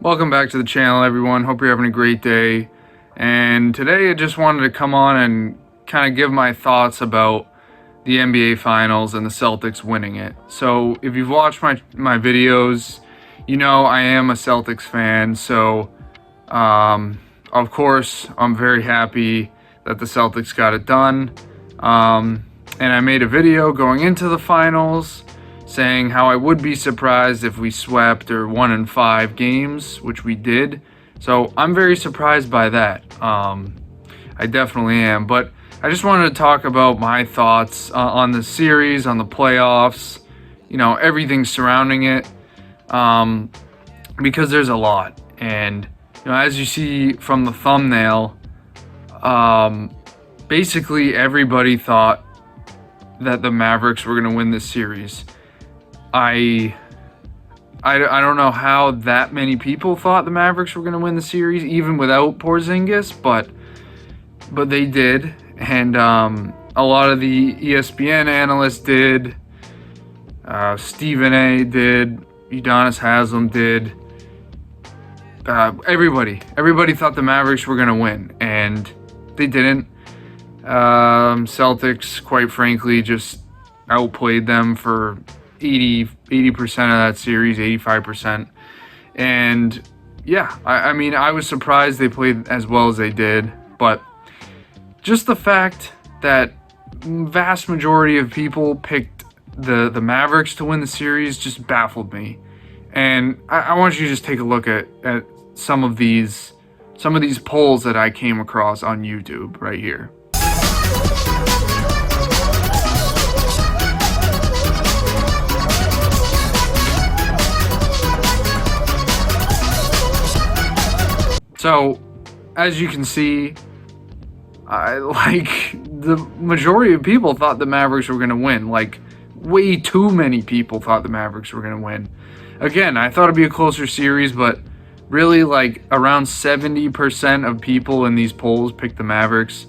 Welcome back to the channel, everyone. Hope you're having a great day. And today I just wanted to come on and kind of give my thoughts about the NBA Finals and the Celtics winning it. So if you've watched my videos, you know I am a Celtics fan. So of course I'm very happy that the Celtics got it done. And I made a video going into the finals saying how I would be surprised if we swept or won in 5 games, which we did. So I'm very surprised by that. I definitely am. But I just wanted to talk about my thoughts on the series, on the playoffs, you know, everything surrounding it, because there's a lot. And you know, as you see from the thumbnail, basically everybody thought that the Mavericks were going to win this series. I don't know how that many people thought the Mavericks were going to win the series, even without Porzingis, but they did, and a lot of the ESPN analysts did. Stephen A. did. Udonis Haslam did. Everybody thought the Mavericks were going to win, and they didn't. Celtics, quite frankly, just outplayed them for 80% of that series, 85%. And yeah, I mean, I was surprised they played as well as they did, but just the fact that vast majority of people picked the Mavericks to win the series just baffled me. And I want you to just take a look at some of these polls that I came across on YouTube right here. So, as you can see, the majority of people thought the Mavericks were going to win. Like, way too many people thought the Mavericks were going to win. Again, I thought it'd be a closer series, but really, like, around 70% of people in these polls picked the Mavericks.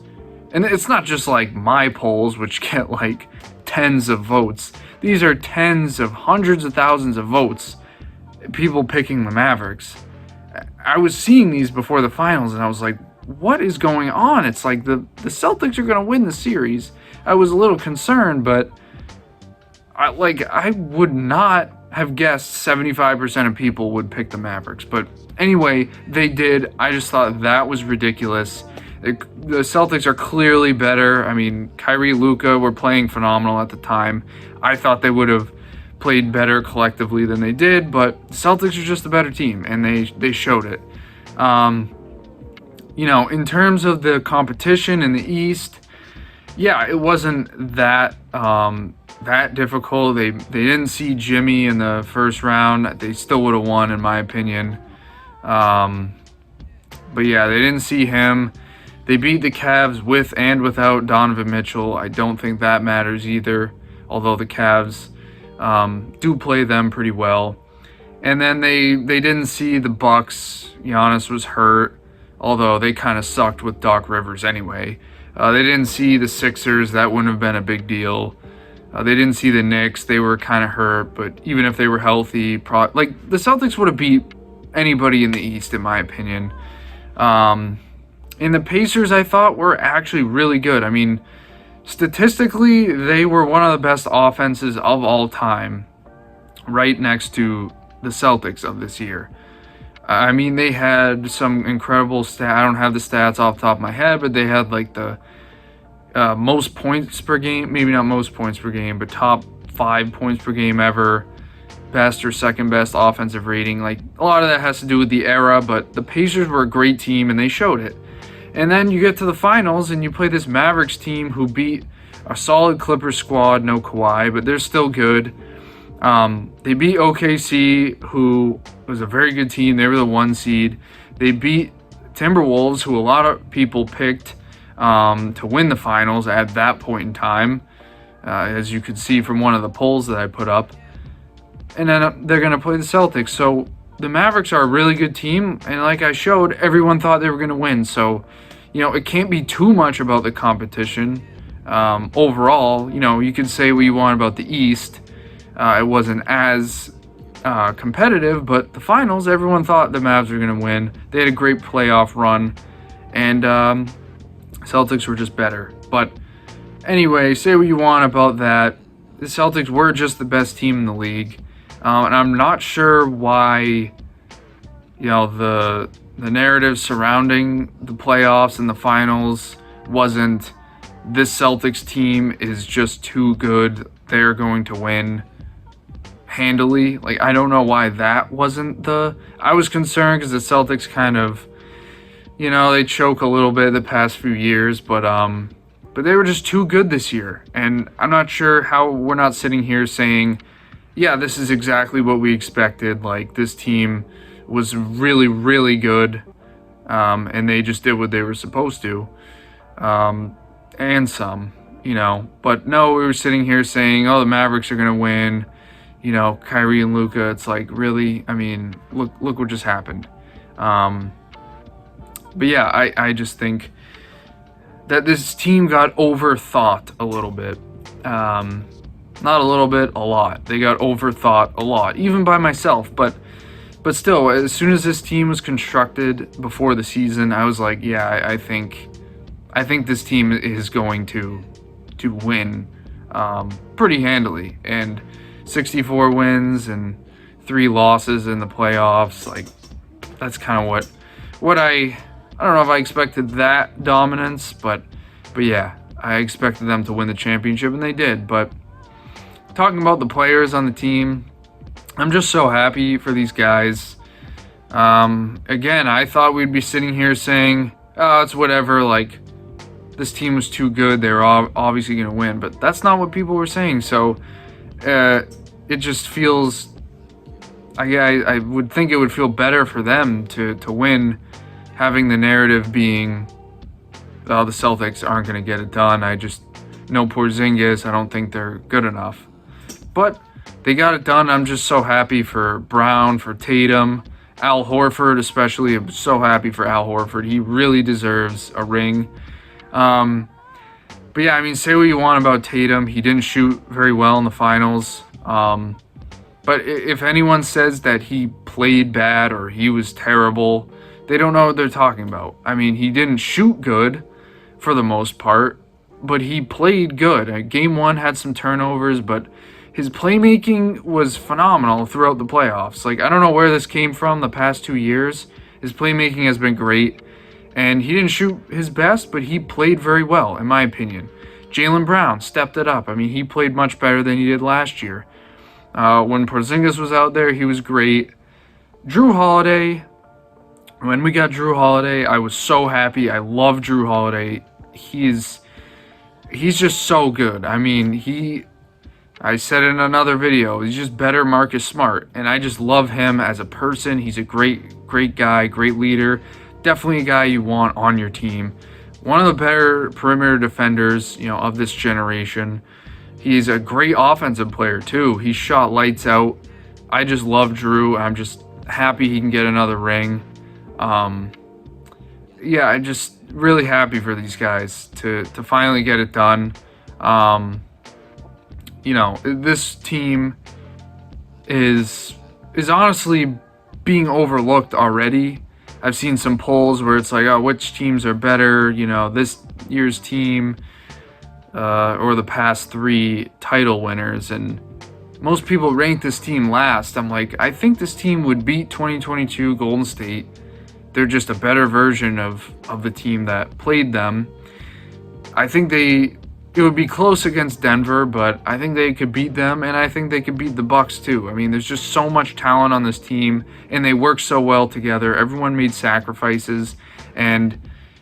And it's not just, like, my polls, which get, like, tens of votes. These are tens of hundreds of thousands of votes, people picking the Mavericks. I was seeing these before the finals, and I was like, what is going on? It's like the Celtics are going to win the series. I was a little concerned, but I would not have guessed 75% of people would pick the Mavericks. But anyway, they did. I just thought that was ridiculous. The Celtics are clearly better. I mean, Kyrie, Luka were playing phenomenal at the time. I thought they would have played better collectively than they did, but the Celtics are just a better team, and they showed it. You know, in terms of the competition in the East, yeah, it wasn't that difficult. They didn't see Jimmy in the first round. They still would have won, in my opinion. But yeah, they didn't see him. They beat the Cavs with and without Donovan Mitchell. I don't think that matters either, although the Cavs do play them pretty well. And then they didn't see the Bucks. Giannis was hurt, although they kind of sucked with Doc Rivers anyway. They didn't see the Sixers. That wouldn't have been a big deal. They didn't see the Knicks. They were kind of hurt, but even if they were healthy, the Celtics would have beat anybody in the East, in my opinion. And the Pacers, I thought, were actually really good. I mean, statistically, they were one of the best offenses of all time, right next to the Celtics of this year. I mean, they had some incredible stats. I don't have the stats off the top of my head, but they had like the most points per game, maybe not most points per game, but top 5 points per game ever, best or second best offensive rating. Like, a lot of that has to do with the era, but the Pacers were a great team, and they showed it. And then you get to the finals, and you play this Mavericks team who beat a solid Clippers squad, no Kawhi, but they're still good. They beat OKC, who was a very good team. They were the 1 seed. They beat Timberwolves, who a lot of people picked to win the finals at that point in time, as you could see from one of the polls that I put up. And then they're going to play the Celtics. So the Mavericks are a really good team, and like I showed, everyone thought they were going to win. So, you know, it can't be too much about the competition. Overall, you know, you could say what you want about the East. It wasn't as competitive, but the finals, everyone thought the Mavs were going to win. They had a great playoff run, and Celtics were just better. But anyway, say what you want about that. The Celtics were just the best team in the league, and I'm not sure why, the narrative surrounding the playoffs and the finals wasn't this Celtics team is just too good. They're going to win handily. Like, I don't know why that wasn't I was concerned because the Celtics kind of, they choke a little bit the past few years, but they were just too good this year. And I'm not sure how we're not sitting here saying, yeah, this is exactly what we expected. Like, this team was really, really good, and they just did what they were supposed to, and some, But no, we were sitting here saying, oh, the Mavericks are going to win. Kyrie and Luka, it's like, really? I mean, look what just happened. But yeah, I just think that this team got overthought a little bit. Not a little bit, a lot. They got overthought a lot, even by myself. But still, as soon as this team was constructed before the season, I was like, yeah, I think this team is going to win pretty handily. And 64 wins and 3 losses in the playoffs, like, that's kind of what I don't know if I expected that dominance, but yeah, I expected them to win the championship, and they did. But talking about the players on the team, I'm just so happy for these guys. Again, I thought we'd be sitting here saying, oh, it's whatever, like, this team was too good, they were obviously going to win, but that's not what people were saying. So it just feels, I would think it would feel better for them to win, having the narrative being, oh, the Celtics aren't going to get it done. No Porzingis, I don't think they're good enough. But they got it done. I'm just so happy for Brown, for Tatum, Al Horford especially. I'm so happy for Al Horford. He really deserves a ring. But yeah, I mean, say what you want about Tatum. He didn't shoot very well in the finals. But if anyone says that he played bad or he was terrible, they don't know what they're talking about. I mean, he didn't shoot good for the most part, but he played good. Game 1 had some turnovers, but his playmaking was phenomenal throughout the playoffs. Like, I don't know where this came from the past 2 years. His playmaking has been great. And he didn't shoot his best, but he played very well, in my opinion. Jaylen Brown stepped it up. I mean, he played much better than he did last year. When Porzingis was out there, he was great. Drew Holiday, when we got Drew Holiday, I was so happy. I love Drew Holiday. He's just so good. I mean, I said in another video, he's just better Marcus Smart. And I just love him as a person. He's a great guy, great leader. Definitely a guy you want on your team. One of the better perimeter defenders, of this generation. He's a great offensive player too. He shot lights out. I just love Drew. I'm just happy he can get another ring. Yeah, I'm just really happy for these guys to finally get it done. This team is honestly being overlooked already. I've seen some polls where it's like, oh, which teams are better, this year's team or the past 3 title winners. And most people rank this team last. I'm like, I think this team would beat 2022 Golden State. They're just a better version of the team that played them. I think it would be close against Denver, but I think they could beat them, and I think they could beat the Bucks too. I mean, there's just so much talent on this team, and they work so well together. Everyone made sacrifices, and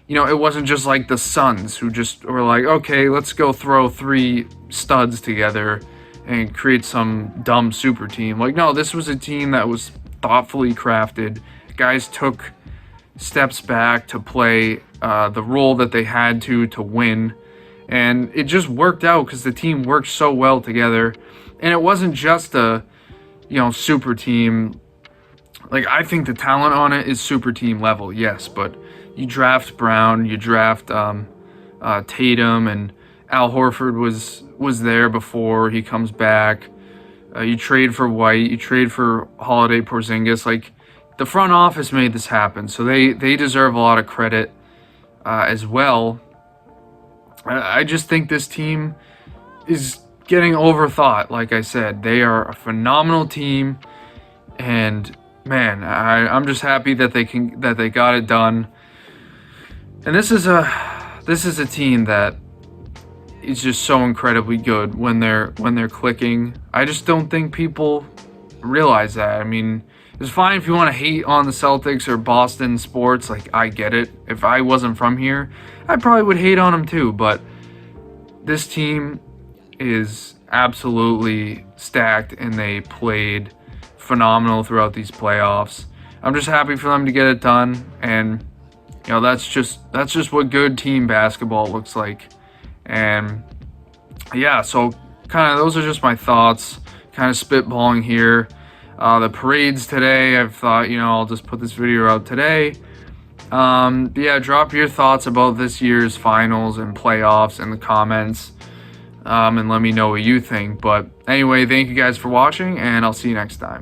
it wasn't just like the Suns who just were like, okay, let's go throw 3 studs together and create some dumb super team. Like, no, this was a team that was thoughtfully crafted. Guys took steps back to play the role that they had to win. And it just worked out because the team worked so well together. And it wasn't just a, super team. Like, I think the talent on it is super team level, yes. But you draft Brown, you draft Tatum, and Al Horford was there before he comes back. You trade for White, you trade for Holiday, Porzingis. Like, the front office made this happen, so they deserve a lot of credit as well. I just think this team is getting overthought. Like I said, they are a phenomenal team, and man, I'm just happy that they got it done. And this is a team that is just so incredibly good when they're clicking. I just don't think people realize that. I mean, it's fine if you want to hate on the Celtics or Boston sports. Like, I get it. If I wasn't from here, I probably would hate on them too. But this team is absolutely stacked, and they played phenomenal throughout these playoffs. I'm just happy for them to get it done, and that's just what good team basketball looks like. And yeah, so kind of those are just my thoughts, kind of spitballing here. The parades today, I've thought, I'll just put this video out today. Yeah, drop your thoughts about this year's finals and playoffs in the comments, and let me know what you think. But anyway, thank you guys for watching, and I'll see you next time.